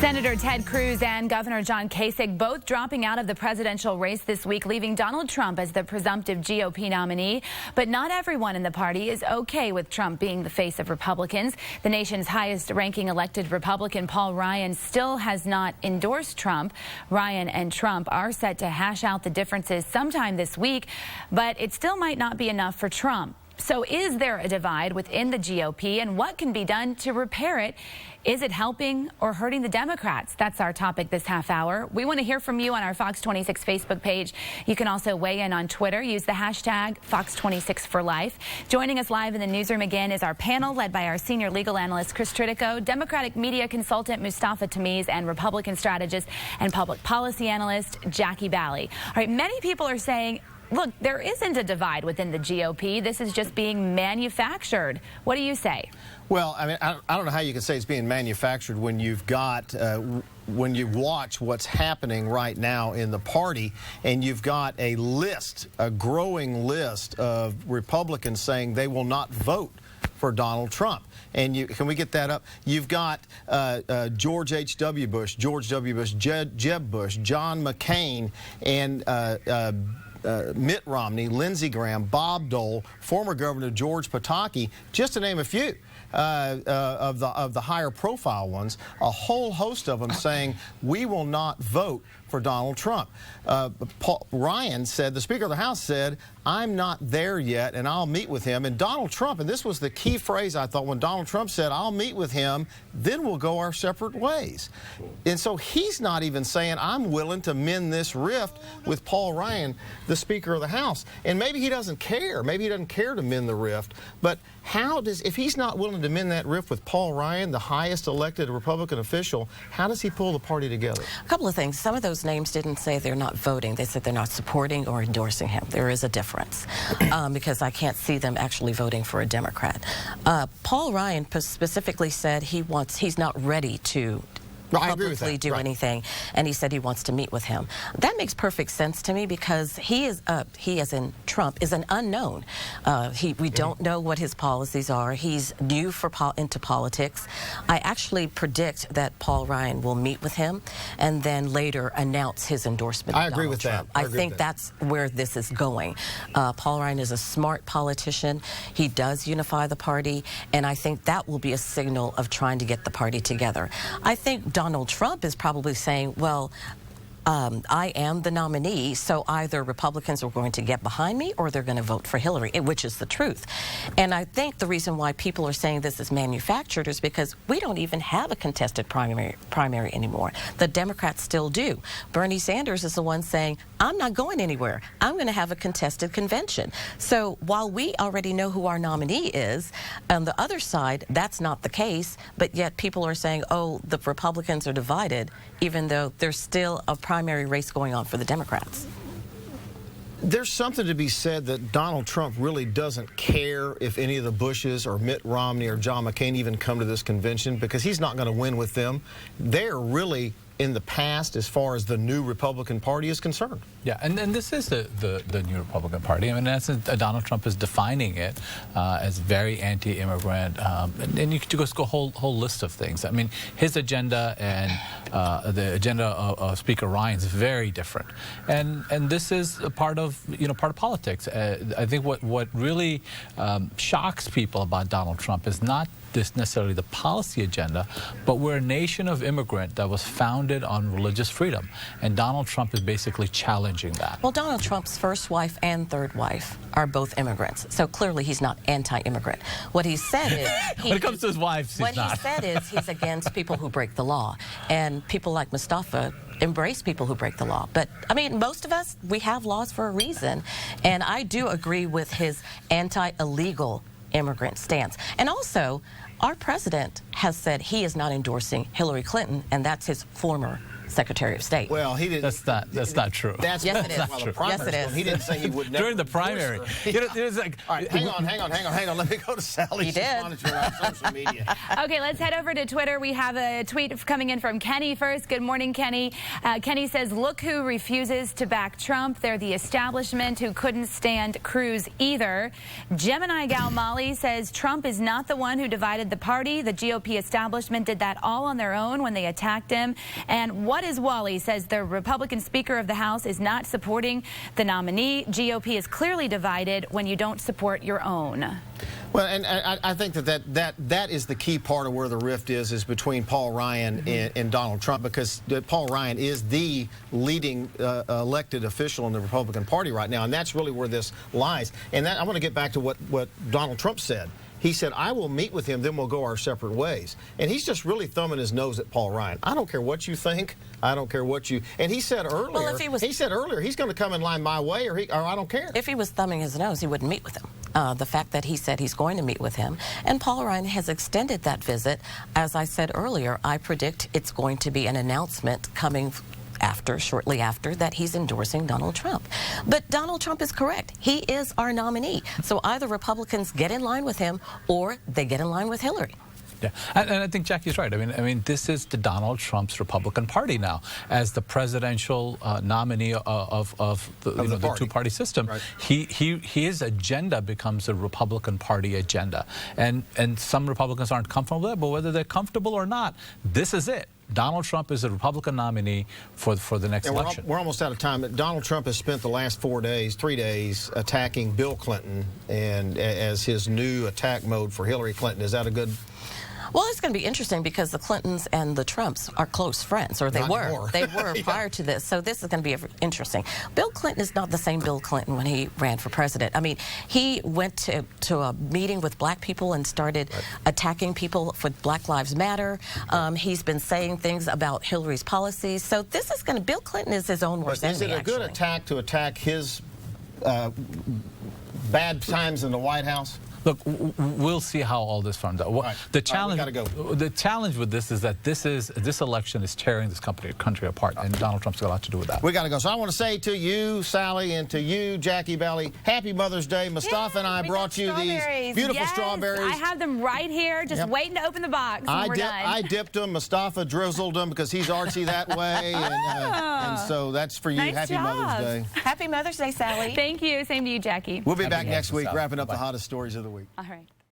Senator Ted Cruz and Governor John Kasich both dropping out of the presidential race this week, leaving Donald Trump as the presumptive GOP nominee. But not everyone in the party is okay with Trump being the face of Republicans. The nation's highest-ranking elected Republican, Paul Ryan, still has not endorsed Trump. Ryan and Trump are set to hash out the differences sometime this week, but it still might not be enough for Trump. So is there a divide within the GOP, and what can be done to repair it? Is it helping or hurting the Democrats? That's our topic this half hour. We want to hear from you on our Fox 26 Facebook page. You can also weigh in on Twitter. Use the hashtag Fox26forlife. Joining us live in the newsroom again is our panel led by our senior legal analyst, Chris Tritico, Democratic media consultant, Mustafa Tamiz, and Republican strategist and public policy analyst, Jackie Bally. All right, many people are saying, look, there isn't a divide within the GOP. This is just being manufactured. What do you say? Well, I mean, I don't know how you can say it's being manufactured when you've got, when you watch what's happening right now in the party, and you've got a list, a growing list of Republicans saying they will not vote for Donald Trump. And can we get that up? You've got George H.W. Bush, George W. Bush, Jeb Bush, John McCain, and Mitt Romney, Lindsey Graham, Bob Dole, former Governor George Pataki, just to name a few of the higher profile ones, a whole host of them saying we will not vote for Donald Trump. Ryan said, the Speaker of the House said, I'm not there yet and I'll meet with him. And Donald Trump, and this was the key phrase I thought when Donald Trump said, I'll meet with him, then we'll go our separate ways. And so he's not even saying, I'm willing to mend this rift with Paul Ryan, the Speaker of the House. And maybe he doesn't care. Maybe he doesn't care to mend the rift. But how does, if he's not willing to mend that rift with Paul Ryan, the highest elected Republican official, how does he pull the party together? A couple of things. Some of those names didn't say they're not voting. They said they're not supporting or endorsing him. There is a difference because I can't see them actually voting for a Democrat. Paul Ryan specifically said he's not ready to publicly do anything, and he said he wants to meet with him. That makes perfect sense to me because he as in Trump is an unknown. We don't know what his policies are. He's new into politics. I actually predict that Paul Ryan will meet with him and then later announce his endorsement. I agree with that. I think that's where this is going. Paul Ryan is a smart politician. He does unify the party, and I think that will be a signal of trying to get the party together. I think Donald Trump is probably saying, well, I am the nominee, so either Republicans are going to get behind me or they're going to vote for Hillary, which is the truth. And I think the reason why people are saying this is manufactured is because we don't even have a contested primary anymore. The Democrats still do. Bernie Sanders is the one saying, I'm not going anywhere. I'm going to have a contested convention. So while we already know who our nominee is, on the other side, that's not the case, but yet people are saying, oh, the Republicans are divided, even though there's still a primary race going on for the Democrats. There's something to be said that Donald Trump really doesn't care if any of the Bushes or Mitt Romney or John McCain even come to this convention because he's not going to win with them. They're really in the past as far as the new Republican Party is concerned. Yeah, and this is the new Republican Party. I mean, in essence, Donald Trump is defining it as very anti-immigrant, and you could just go a whole list of things. I mean, his agenda and the agenda of Speaker Ryan is very different, and this is a part of politics. I think what really shocks people about Donald Trump is not necessarily the policy agenda, but we're a nation of immigrants that was founded on religious freedom, and Donald Trump is basically challenging that. Well, Donald Trump's first wife and third wife are both immigrants, so clearly he's not anti-immigrant. What he said is... when it comes to his wives, he's not. What he said is he's against people who break the law, and people like Mustafa embrace people who break the law. But, I mean, most of us, we have laws for a reason, and I do agree with his anti-illegal immigrant stance. And also, our president has said he is not endorsing Hillary Clinton, and that's his former Secretary of State. Well, he didn't. That's not true. Yes, it is. Well, the primary Yes, it is. He didn't say he would never During the endorse primary. her. You know, it was like, All right, hang on. Let me go to Sally. He She's did. monitoring our social media. Okay, let's head over to Twitter. We have a tweet coming in from Kenny first. Good morning, Kenny. Kenny says, look who refuses to back Trump. They're the establishment who couldn't stand Cruz either. Gemini Gal Molly says, Trump is not the one who divided the party. The GOP establishment did that all on their own when they attacked him. And What is Wally says the Republican Speaker of the House is not supporting the nominee. GOP is clearly divided when you don't support your own. Well, and I think that is the key part of where the rift is between Paul Ryan and Donald Trump, because Paul Ryan is the leading elected official in the Republican Party right now, and that's really where this lies. And I want to get back to what Donald Trump said. He said, I will meet with him, then we'll go our separate ways. And he's just really thumbing his nose at Paul Ryan. I don't care what you think. I don't care what you... And he said earlier, well, if he said earlier he's going to come in line my way, or I don't care. If he was thumbing his nose, he wouldn't meet with him. The fact that he said he's going to meet with him, and Paul Ryan has extended that visit. As I said earlier, I predict it's going to be an announcement coming shortly after, that he's endorsing Donald Trump. But Donald Trump is correct. He is our nominee. So either Republicans get in line with him or they get in line with Hillary. Yeah, and I think Jackie's right. I mean, this is the Donald Trump's Republican Party now, as the presidential nominee of the two-party system. Right. His agenda becomes a Republican Party agenda, and some Republicans aren't comfortable with it. But whether they're comfortable or not, this is it. Donald Trump is a Republican nominee for the next election. We're almost out of time. Donald Trump has spent the last 3 days, attacking Bill Clinton and as his new attack mode for Hillary Clinton. Is that a good... Well, it's going to be interesting because the Clintons and the Trumps are close friends, or they were. They were prior to this. So this is going to be interesting. Bill Clinton is not the same Bill Clinton when he ran for president. I mean, he went to a meeting with black people and started attacking people for Black Lives Matter. He's been saying things about Hillary's policies. So this is going to... Bill Clinton is his own worst enemy, Is it a good attack to attack his bad times in the White House? Look, we'll see how all this turns out. Right. The challenge, we gotta go. The challenge with this is that this election is tearing this country apart, and Donald Trump's got a lot to do with that. We got to go. So I want to say to you, Sally, and to you, Jackie Belly, Happy Mother's Day. Mustafa and I brought you these beautiful strawberries. I have them right here, just waiting to open the box when we're done. I dipped them. Mustafa drizzled them because he's artsy that way, and so that's for you. Nice Happy job. Mother's Day. Happy Mother's Day, Sally. Thank you. Same to you, Jackie. We'll be back next week, Mustafa. wrapping up the Bye. hottest stories of the week. All right.